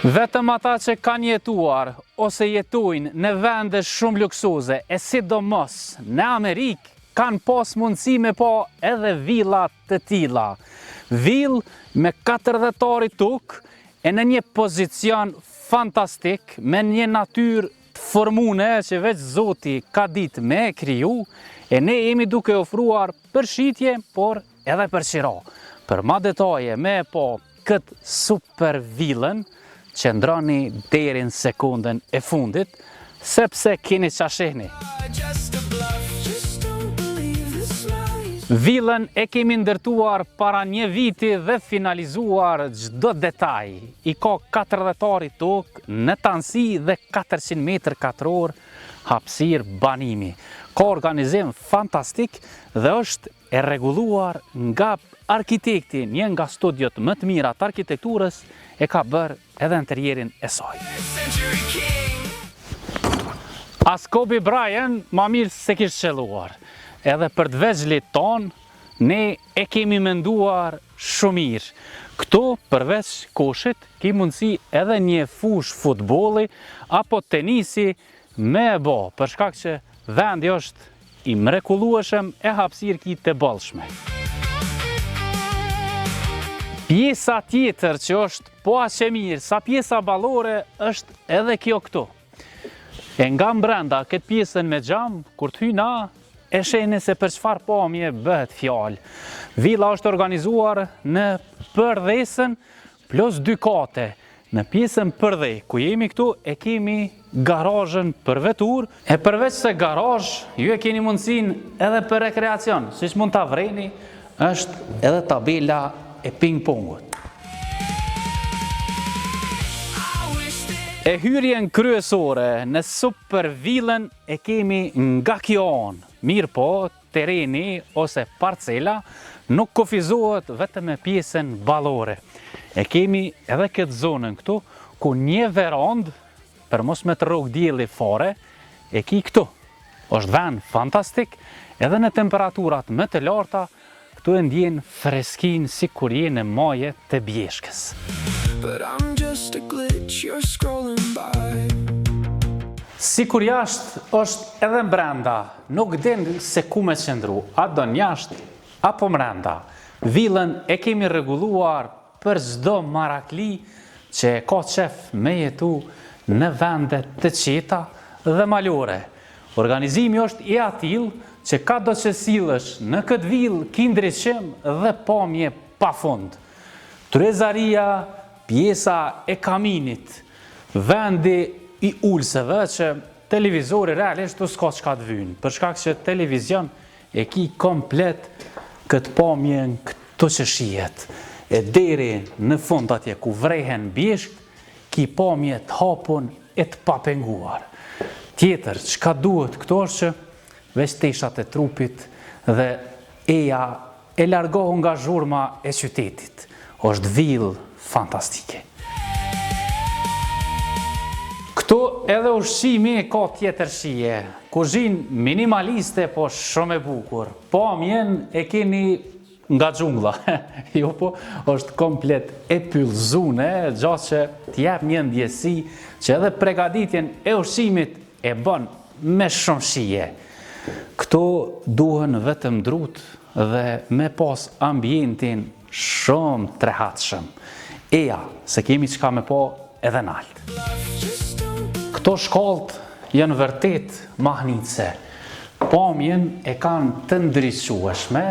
Vetëm ata që kanë jetuar ose jetojnë në vende shumë luksoze e sidomos në Amerikë kanë pas mundësi me pa edhe villa të tilla. Villë me 40 tokë e në një pozicion fantastik me një natyrë të formune që veç Zoti ka ditë me e kriju e ne jemi duke ofruar përshitje, por edhe përqira. Për ma detaje me pa këtë super villën, qëndrani deri në sekundën e fundit, sepse keni qashehni. Villën e kemi ndërtuar para një viti dhe finalizuar çdo detaj. I ka 40 tokë në tansi dhe 400 m2 hapësirë banimi. Ka organizim fantastik dhe është e rregulluar nga arkitekti, një nga studiot më të mira të arkitekturës e ka bërë edhe interierin e saj. As Kobe Bryant ma mirë se kishte qelluar. Edhe për të veçlit tonë, ne e kemi menduar shumë mirë. Këto, përveç koshit, ki mundësi edhe një fush futbolli apo tenisi me e bo, për shkak që vendi është i mrekullueshëm e hapësirë ki të bollshme. Pjesa tjetër që është po aq e mirë sa pjesa ballore është edhe kjo këtu. E nga mbrenda këtë pjesën me xham, kur të hyna, e shehni se për çfarë pamje bëhet fjalë. Villa është organizuar në përdhesën plus 2 kate. Në pjesën përdhe, ku jemi këtu, e kemi garazhën për vetur, e përveç se garazh, ju e keni mundësin edhe për rekreacion, siç mund ta vreni, është edhe tabela e ping-pongut. E hyrjen kryesore në super villën e kemi nga kjo anë. Mirë po, tereni ose parcela nuk kufizohet vetëm me pjesën ballore. E kemi edhe këtë zonën këtu, ku një verandë, për mos me të rrogë dielli fare, e ki këtu. Është vend fantastik, edhe në temperaturat më të larta, këtu e ndjen freskin si kur je në maje të Bjeshkës. Si kur jashtë është edhe mbrenda, nuk din se ku me qëndru, a do njashtë apo mbrenda. Villën e kemi rregulluar për çdo marakli që ka qef me jetu në vendet të qeta dhe malore. Organizimi është i atill që ka do që sillesh në këtë villë ki ndriçim dhe pamje pafund. Trezaria, pjesa e kaminit, vendi i ulseve që televizori realisht tu s'ka çka të vynë, për shkak që televizion e ki komplet këtë pamjen këto që shihet. E deri në fund atje ku vrehen Bjeshk, ki pamje të hapun e të papenguar. Tjetër, çka duhet këto është që veç teshat e trupit dhe eja e largohu nga zhurma e qytetit. Është villë fantastike. Këtu edhe ushqimi ka tjetër shije. Kuzhinë minimaliste, po shumë e bukur. Pamjen e keni nga xhunglla. Jo po, është komplet e pyllzune, gjatë që t'jep një ndjesi që edhe pregaditjen e ushqimit e bën me shumë shije. Këto duhen vetëm drut dhe me pas ambientin shumë të rehatshëm. Eja, se kemi çka me pa edhe nalt. Këto shkallët janë vërtet mahnitse. Pamjen e kanë të ndriçueshme,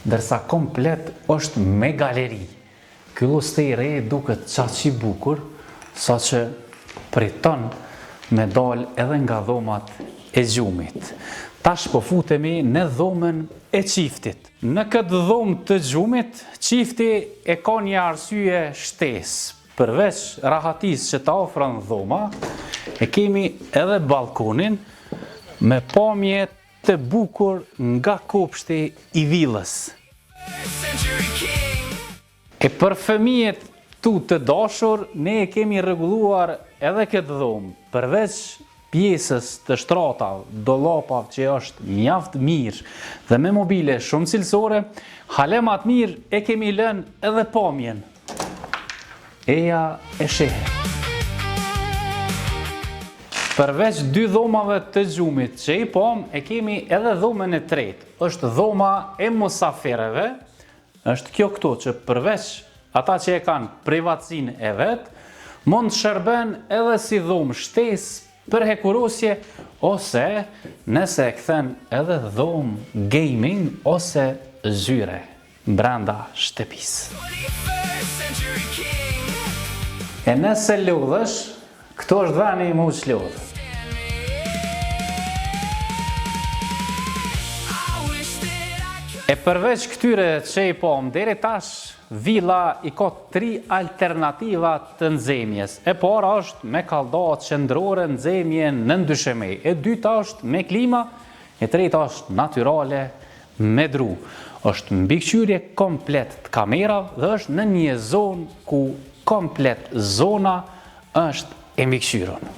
ndërsa komplet është me galeri. Ky lustë i re duket qaq i bukur, saqë priton me dal edhe nga dhomat e gjumit. Tash po futemi në dhomën e qiftit. Në këtë dhomë të gjumit, qifti e ka një arsye shtesë. Përveç rahatis që ta ofron dhoma, e kemi edhe balkonin me pamje të bukur nga kopshti i villës. E për fëmijët tu të dashur, ne e kemi rregulluar edhe këtë dhomë. Përveç pjesës të shtratav, dollapav që është mjaft mirë dhe me mobile shumë cilësore, halemat mirë e kemi lënë edhe pamjen. Eja e shehe. Përveç dy dhomave të gjumit që i pom, e kemi edhe dhomën e tretë. Është dhoma e musafireve, është kjo këto që përveç ata që e kanë privatsin e vetë, mund të shërben edhe si dhomë shtesë për hekurosje, ose nëse e kthen edhe dhomë gaming ose zyre brenda shtëpisë. E nëse lodhesh, këto është dhani mu që lodhë. E përveç këtyre që i pom, deri tash villa i ka 3 alternativa të nxemjes. E para është me kallëdha qendrore nxemje në ndyshemë. E dyta është me klima, e treta është natyrale me dru. Është mbikëqyrje komplet të kamerave dhe është në një zonë ku komplet zona është e mbikëqyrur.